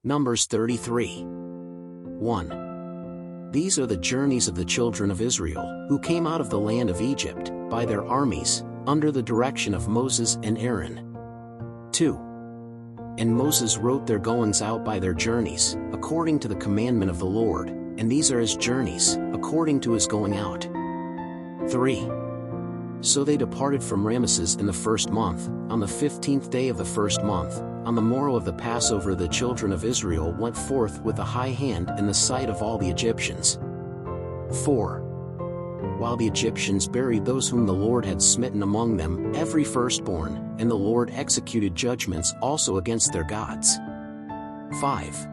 Numbers 33. 1. These are the journeys of the children of Israel, who came out of the land of Egypt, by their armies, under the direction of Moses and Aaron. 2. And Moses wrote their goings out by their journeys, according to the commandment of the Lord, and these are his journeys, according to his going out. 3. So they departed from Ramesses in the first month, on the 15th day of the first month. On the morrow of the Passover the children of Israel went forth with a high hand in the sight of all the Egyptians. 4. While the Egyptians buried those whom the Lord had smitten among them, every firstborn, and the Lord executed judgments also against their gods. 5.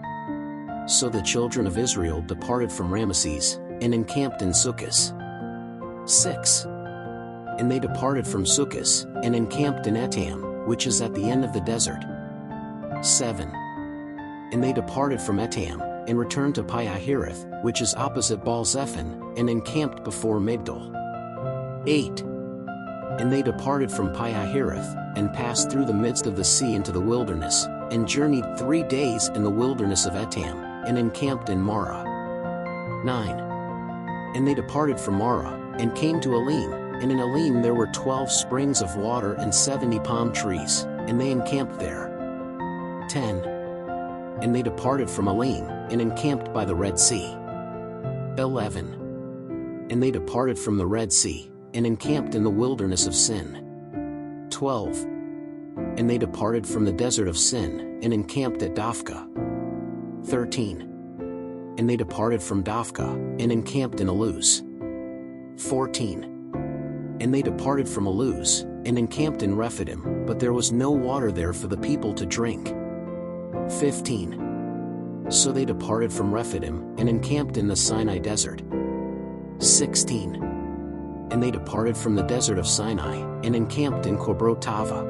So the children of Israel departed from Ramesses, and encamped in Succos. 6. And they departed from Succos, and encamped in Etam, which is at the end of the desert. 7. And they departed from Etam, and returned to Pi-hahireth, which is opposite Baal-zephon, and encamped before Migdol. 8. And they departed from Pi-hahireth, and passed through the midst of the sea into the wilderness, and journeyed 3 days in the wilderness of Etam, and encamped in Marah. 9. And they departed from Marah, and came to Elim, and in Elim there were 12 springs of water and 70 palm trees, and they encamped there. 10. And they departed from Elim, and encamped by the Red Sea. 11. And they departed from the Red Sea, and encamped in the wilderness of Sin. 12. And they departed from the desert of Sin, and encamped at Dophkah. 13. And they departed from Dophkah, and encamped in Eluz. 14. And they departed from Eluz, and encamped in Rephidim, but there was no water there for the people to drink. 15. So they departed from Rephidim, and encamped in the Sinai desert. 16. And they departed from the desert of Sinai, and encamped in Kibrot-Tava.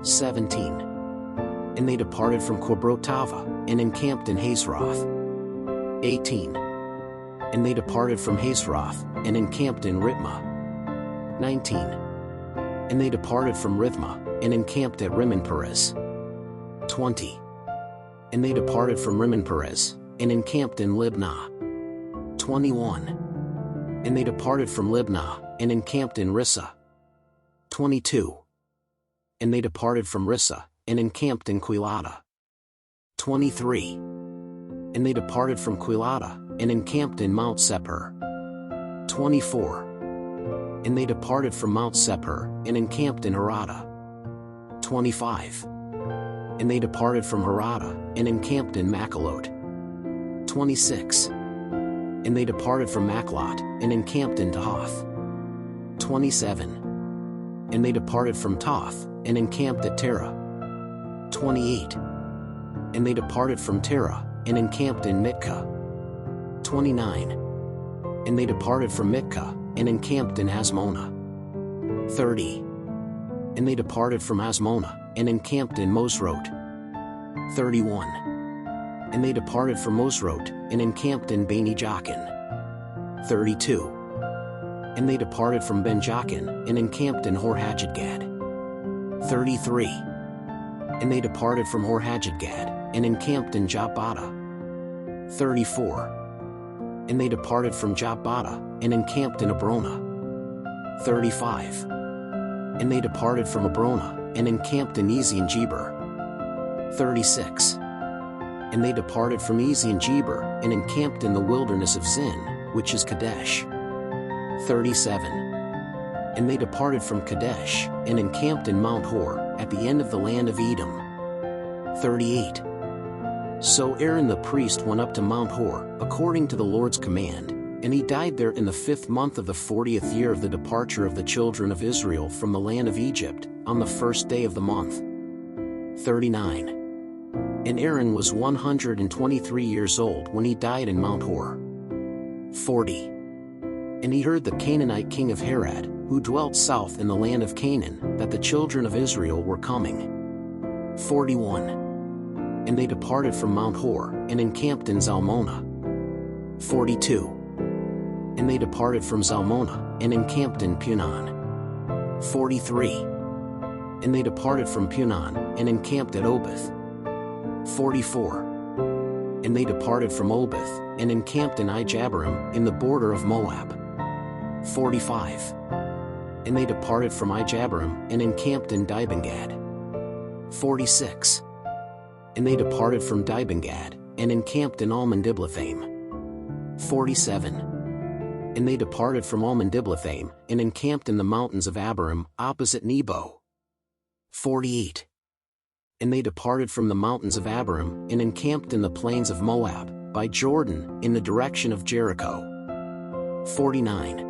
17. And they departed from Kibrot-Tava, and encamped in Hazeroth. 18. And they departed from Hazeroth, and encamped in Ritmah. 19. And they departed from Rithmah, and encamped at Rimmon-Perez. 20. And they departed from Rimmon-Perez, and encamped in Libnah. 21. And they departed from Libnah, and encamped in Rissah. 22. And they departed from Rissah, and encamped in Quiladah. 23. And they departed from Quiladah, and encamped in Mount Seppur. 24. And they departed from Mount Seppur, and encamped in Harada. 25. And they departed from Harada, and encamped in Makhelot. 26. And they departed from Makhelot, and encamped in Tahath. 27. And they departed from Toth, and encamped at Terah. 28. And they departed from Terah, and encamped in Mitkah. 29. And they departed from Mitkah, and encamped in Hasmonah. 30. And they departed from Hasmonah, and encamped in Mosrot. 31. And they departed from Mosrot, and encamped in Beni-Jaakan. 32. And they departed from Ben-Jaakan, and encamped in Hor-Haggidgad. 33. And they departed from Hor-Haggidgad, and encamped in Jotbadah. 34. And they departed from Jotbadah, and encamped in Abrona. 35. And they departed from Abrona, and encamped in Ezion-Geber. 36. And they departed from Ezion-Geber, and encamped in the wilderness of Zin, which is Kadesh. 37. And they departed from Kadesh, and encamped in Mount Hor, at the end of the land of Edom. 38. So Aaron the priest went up to Mount Hor, according to the Lord's command, and he died there in the 5th month of the 40th year of the departure of the children of Israel from the land of Egypt, on the 1st day of the month. 39. And Aaron was 123 years old when he died in Mount Hor. 40. And he heard the Canaanite king of Harad, who dwelt south in the land of Canaan, that the children of Israel were coming. 41. And they departed from Mount Hor, and encamped in Zalmonah. 42. And they departed from Zalmonah, and encamped in Punon. 43. And they departed from Punon, and encamped at Obeth. 44. And they departed from Obeth, and encamped in Ijabarim, in the border of Moab. 45. And they departed from Ijabarim, and encamped in Dibengad. 46. And they departed from Dibengad, and encamped in Almon-Diblathaim. 47. And they departed from Almon-Diblathaim, and encamped in the mountains of Abarim, opposite Nebo. 48. And they departed from the mountains of Abarim, and encamped in the plains of Moab, by Jordan, in the direction of Jericho. 49.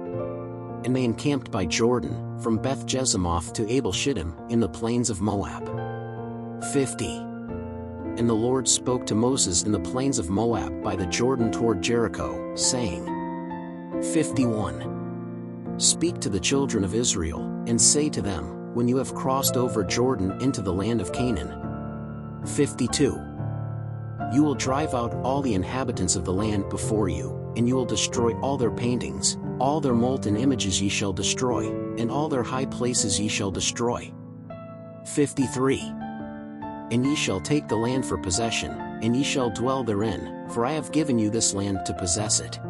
And they encamped by Jordan, from Beth-Jesemoth to Abel-Shittim, in the plains of Moab. 50. And the Lord spoke to Moses in the plains of Moab by the Jordan toward Jericho, saying, 51. Speak to the children of Israel, and say to them, when you have crossed over Jordan into the land of Canaan. 52. You will drive out all the inhabitants of the land before you, and you will destroy all their paintings, all their molten images ye shall destroy, and all their high places ye shall destroy. 53. And ye shall take the land for possession, and ye shall dwell therein, for I have given you this land to possess it.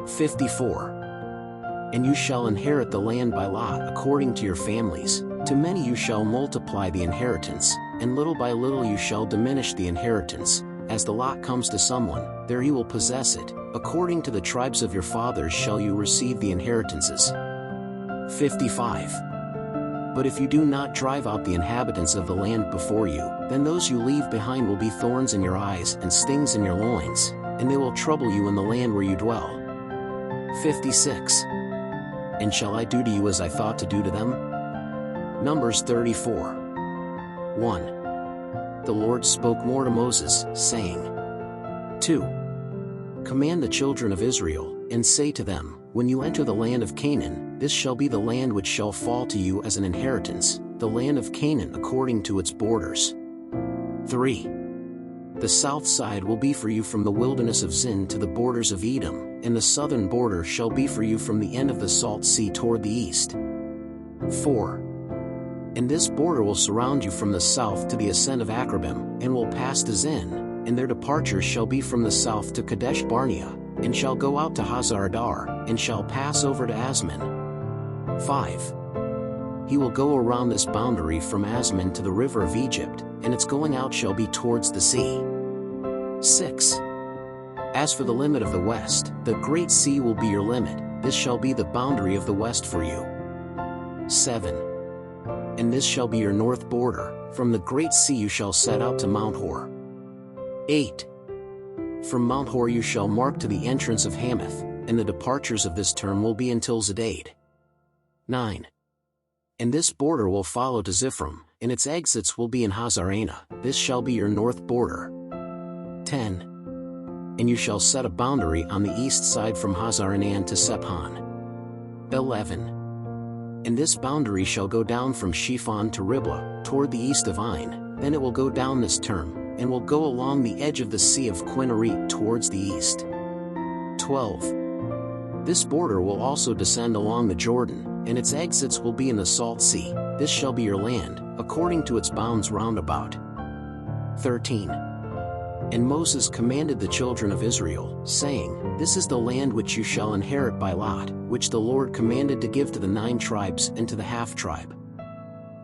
54. And you shall inherit the land by lot according to your families, to many you shall multiply the inheritance, and little by little you shall diminish the inheritance, as the lot comes to someone, there you will possess it, according to the tribes of your fathers shall you receive the inheritances. 55. But if you do not drive out the inhabitants of the land before you, then those you leave behind will be thorns in your eyes and stings in your loins, and they will trouble you in the land where you dwell. 56. And shall I do to you as I thought to do to them? Numbers 34. 1. The Lord spoke more to Moses, saying, 2. Command the children of Israel, and say to them, when you enter the land of Canaan, this shall be the land which shall fall to you as an inheritance, the land of Canaan according to its borders. 3. The south side will be for you from the wilderness of Zin to the borders of Edom, and the southern border shall be for you from the end of the salt sea toward the east. 4. And this border will surround you from the south to the ascent of Akrabim, and will pass to Zin, and their departure shall be from the south to Kadesh Barnea, and shall go out to Hazar-Adar, and shall pass over to Asman. 5. He will go around this boundary from Asman to the river of Egypt, and its going out shall be towards the sea. 6. As for the limit of the west, the great sea will be your limit, this shall be the boundary of the west for you. 7. And this shall be your north border, from the great sea you shall set out to Mount Hor. 8. From Mount Hor you shall mark to the entrance of Hamath, and the departures of this term will be until Zedad. 9. And this border will follow to Ziphram, and its exits will be in Hazarana, this shall be your north border. 10. And you shall set a boundary on the east side from Hazaranan to Sephan. 11. And this boundary shall go down from Shephon to Riblah, toward the east of Ain, then it will go down this term, and will go along the edge of the sea of Quinneret towards the east. 12. This border will also descend along the Jordan, and its exits will be in the salt sea, this shall be your land, according to its bounds round about. 13. And Moses commanded the children of Israel, saying, this is the land which you shall inherit by lot, which the Lord commanded to give to the 9 tribes and to the half-tribe.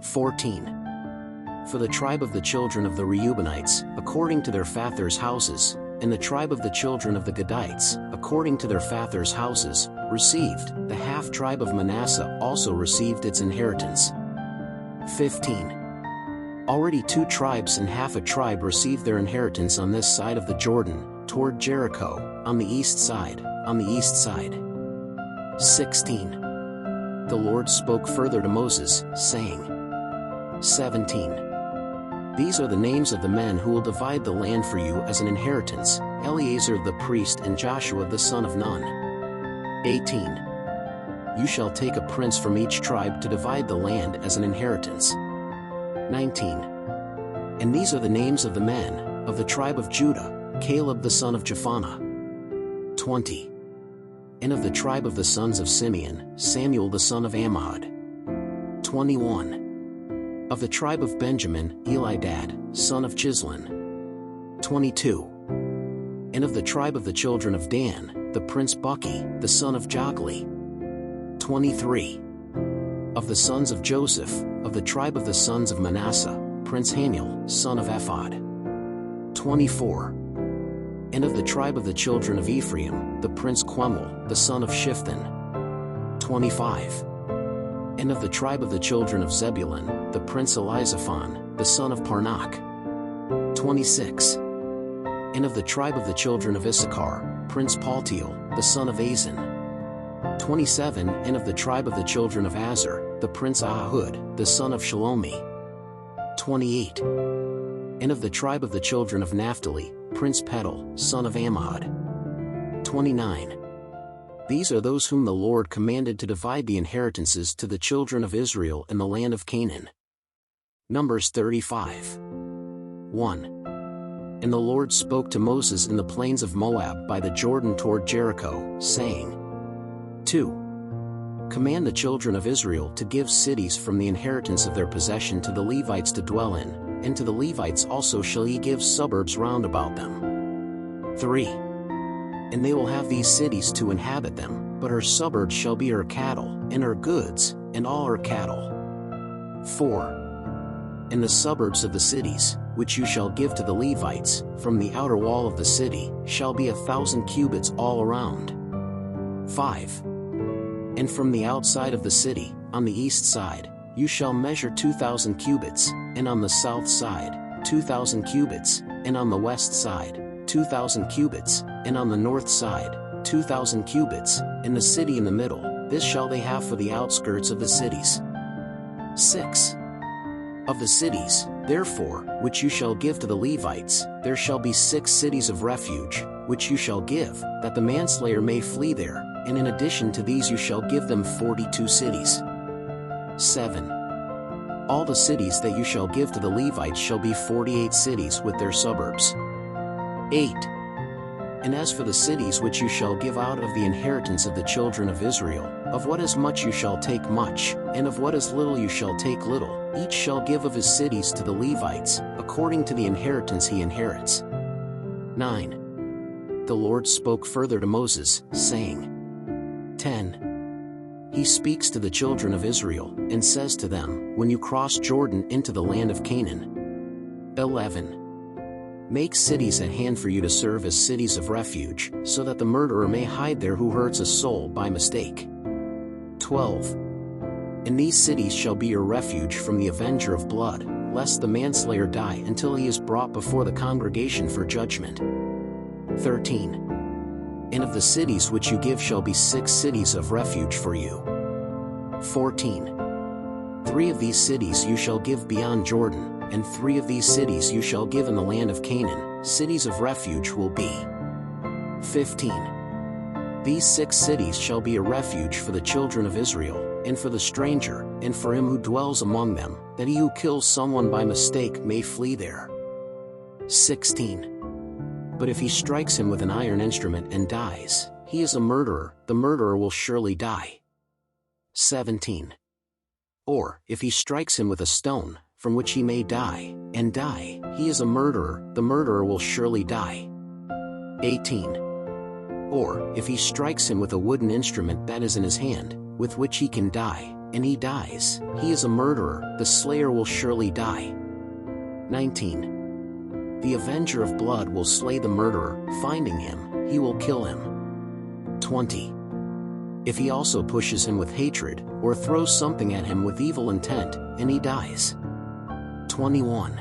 14. For the tribe of the children of the Reubenites, according to their fathers' houses, and the tribe of the children of the Gadites, according to their fathers' houses, received, the half-tribe of Manasseh also received its inheritance. 15. Already 2 tribes and half a tribe received their inheritance on this side of the Jordan, toward Jericho, on the east side, on the east side. 16. The Lord spoke further to Moses, saying, 17. These are the names of the men who will divide the land for you as an inheritance, Eleazar the priest and Joshua the son of Nun. 18. You shall take a prince from each tribe to divide the land as an inheritance. 19. And these are the names of the men, of the tribe of Judah, Caleb the son of Jephunneh. 20. And of the tribe of the sons of Simeon, Samuel the son of Ammihud. 21. Of the tribe of Benjamin, Elidad, son of Chislon. 22. And of the tribe of the children of Dan, the prince Buki, the son of Jogli. 23. Of the sons of Joseph, of the tribe of the sons of Manasseh, prince Haniel, son of Ephod. 24. And of the tribe of the children of Ephraim, the prince Quemel, the son of Shiftan. 25. And of the tribe of the children of Zebulun, the prince Elizaphan, the son of Parnach. 26. And of the tribe of the children of Issachar, prince Paltiel, the son of Azan. 27. And of the tribe of the children of Azer, the prince Ahud, the son of Shalomi. 28. And of the tribe of the children of Naphtali, prince Pedal, son of Ammihud. 29. These are those whom the Lord commanded to divide the inheritances to the children of Israel in the land of Canaan. Numbers 35. 1. And the Lord spoke to Moses in the plains of Moab by the Jordan toward Jericho, saying, 2. Command the children of Israel to give cities from the inheritance of their possession to the Levites to dwell in, and to the Levites also shall ye give suburbs round about them. 3. And they will have these cities to inhabit them, but her suburbs shall be her cattle, and her goods, and all her cattle. 4. And the suburbs of the cities, which you shall give to the Levites, from the outer wall of the city, shall be 1,000 cubits all around. 5. And from the outside of the city, on the east side, you shall measure 2,000 cubits, and on the south side, 2,000 cubits, and on the west side, 2,000 cubits, and on the north side, 2,000 cubits, and the city in the middle, this shall they have for the outskirts of the cities. 6. Of the cities, therefore, which you shall give to the Levites, there shall be 6 cities of refuge, which you shall give, that the manslayer may flee there, and in addition to these you shall give them 42 cities. 7. All the cities that you shall give to the Levites shall be 48 cities with their suburbs. 8. And as for the cities which you shall give out of the inheritance of the children of Israel, of what is much you shall take much, and of what is little you shall take little, each shall give of his cities to the Levites, according to the inheritance he inherits. 9. The Lord spoke further to Moses, saying, 10. He speaks to the children of Israel, and says to them, when you cross Jordan into the land of Canaan. 11. Make cities at hand for you to serve as cities of refuge, so that the murderer may hide there who hurts a soul by mistake. 12. And these cities shall be your refuge from the avenger of blood, lest the manslayer die until he is brought before the congregation for judgment. 13. And of the cities which you give shall be 6 cities of refuge for you. 14. 3 of these cities you shall give beyond Jordan, and 3 of these cities you shall give in the land of Canaan, cities of refuge will be. 15. These 6 cities shall be a refuge for the children of Israel, and for the stranger, and for him who dwells among them, that he who kills someone by mistake may flee there. 16. But if he strikes him with an iron instrument and dies, he is a murderer, the murderer will surely die. 17. Or, if he strikes him with a stone, from which he may die, and die, he is a murderer, the murderer will surely die. 18. Or, if he strikes him with a wooden instrument that is in his hand, with which he can die, and he dies, he is a murderer, the slayer will surely die. 19. The avenger of blood will slay the murderer, finding him, he will kill him. 20. If he also pushes him with hatred, or throws something at him with evil intent, and he dies. 21.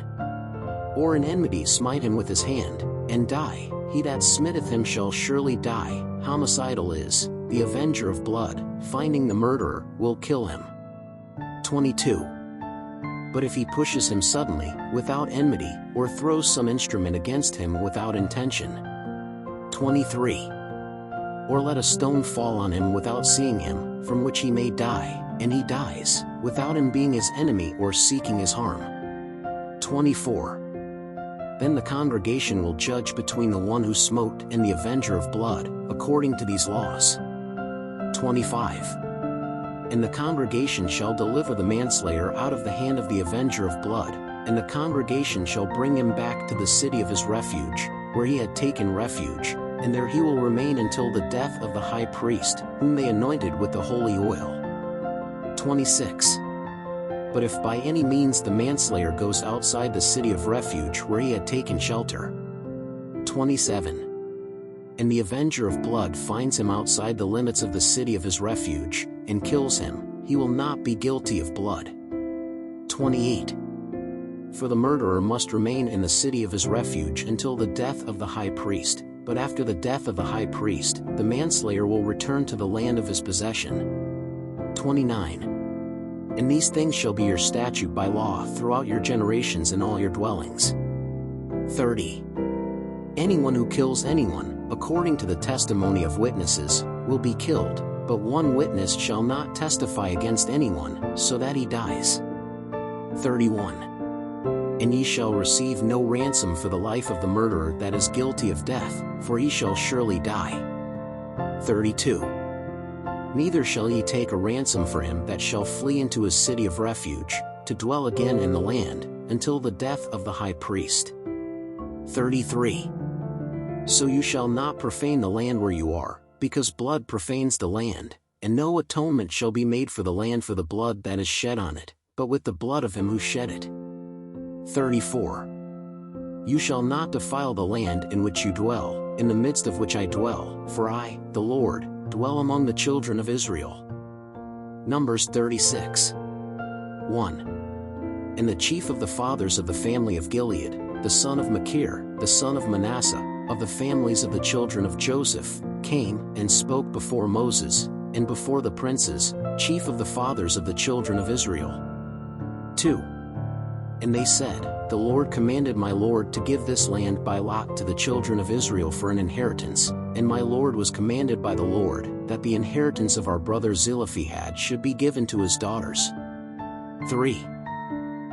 Or in enmity smite him with his hand, and die, he that smitteth him shall surely die, homicidal is, the avenger of blood, finding the murderer, will kill him. 22. But if he pushes him suddenly, without enmity, or throws some instrument against him without intention. 23. Or let a stone fall on him without seeing him, from which he may die, and he dies, without him being his enemy or seeking his harm. 24. Then the congregation will judge between the one who smote and the avenger of blood, according to these laws. 25. And the congregation shall deliver the manslayer out of the hand of the avenger of blood, and the congregation shall bring him back to the city of his refuge, where he had taken refuge, and there he will remain until the death of the high priest, whom they anointed with the holy oil. 26. But if by any means the manslayer goes outside the city of refuge where he had taken shelter. 27. And the avenger of blood finds him outside the limits of the city of his refuge, and kills him, he will not be guilty of blood. 28. For the murderer must remain in the city of his refuge until the death of the high priest, but after the death of the high priest, the manslayer will return to the land of his possession. 29. And these things shall be your statute by law throughout your generations in all your dwellings. 30. Anyone who kills anyone, according to the testimony of witnesses, will be killed, but one witness shall not testify against anyone, so that he dies. 31. And ye shall receive no ransom for the life of the murderer that is guilty of death, for he shall surely die. 32. Neither shall ye take a ransom for him that shall flee into his city of refuge, to dwell again in the land, until the death of the high priest. 33. So you shall not profane the land where you are, because blood profanes the land, and no atonement shall be made for the land for the blood that is shed on it, but with the blood of him who shed it. 34. You shall not defile the land in which you dwell, in the midst of which I dwell, for I, the Lord, dwell among the children of Israel. Numbers 36. 1. And the chief of the fathers of the family of Gilead, the son of Machir, the son of Manasseh, of the families of the children of Joseph, came and spoke before Moses, and before the princes, chief of the fathers of the children of Israel. 2. And they said, The Lord commanded my Lord to give this land by lot to the children of Israel for an inheritance, and my Lord was commanded by the Lord, that the inheritance of our brother Zelophehad should be given to his daughters. 3.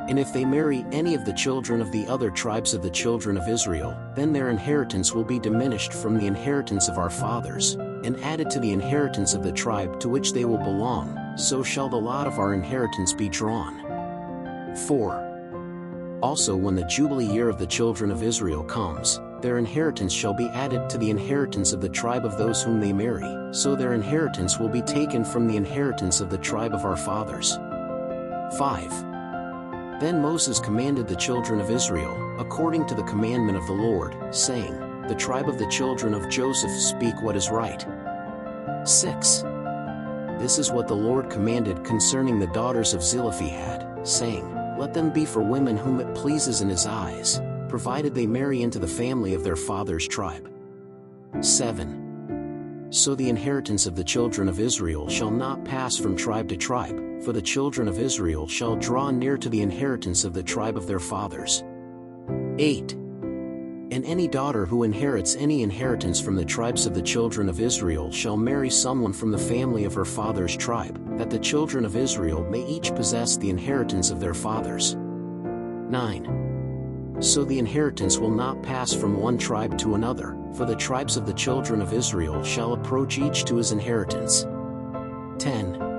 And if they marry any of the children of the other tribes of the children of Israel, then their inheritance will be diminished from the inheritance of our fathers, and added to the inheritance of the tribe to which they will belong, so shall the lot of our inheritance be drawn. 4. Also when the Jubilee year of the children of Israel comes, their inheritance shall be added to the inheritance of the tribe of those whom they marry, so their inheritance will be taken from the inheritance of the tribe of our fathers. 5. Then Moses commanded the children of Israel, according to the commandment of the Lord, saying, The tribe of the children of Joseph speak what is right. 6. This is what the Lord commanded concerning the daughters of Zelophehad, saying, Let them be for women whom it pleases in his eyes, provided they marry into the family of their father's tribe. 7. So the inheritance of the children of Israel shall not pass from tribe to tribe, for the children of Israel shall draw near to the inheritance of the tribe of their fathers. 8. And any daughter who inherits any inheritance from the tribes of the children of Israel shall marry someone from the family of her father's tribe, that the children of Israel may each possess the inheritance of their fathers. 9. So the inheritance will not pass from one tribe to another, for the tribes of the children of Israel shall approach each to his inheritance. 10.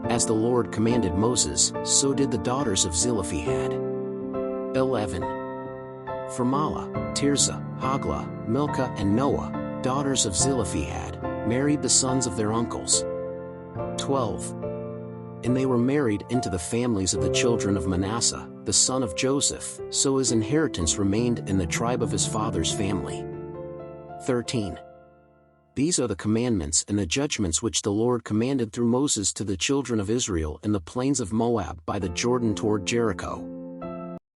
As the Lord commanded Moses, so did the daughters of Zelophehad. 11. For Mahlah, Tirzah, Hoglah, Milcah and Noah, daughters of Zelophehad, married the sons of their uncles. 12. And they were married into the families of the children of Manasseh, the son of Joseph, so his inheritance remained in the tribe of his father's family. 13. These are the commandments and the judgments which the Lord commanded through Moses to the children of Israel in the plains of Moab by the Jordan toward Jericho.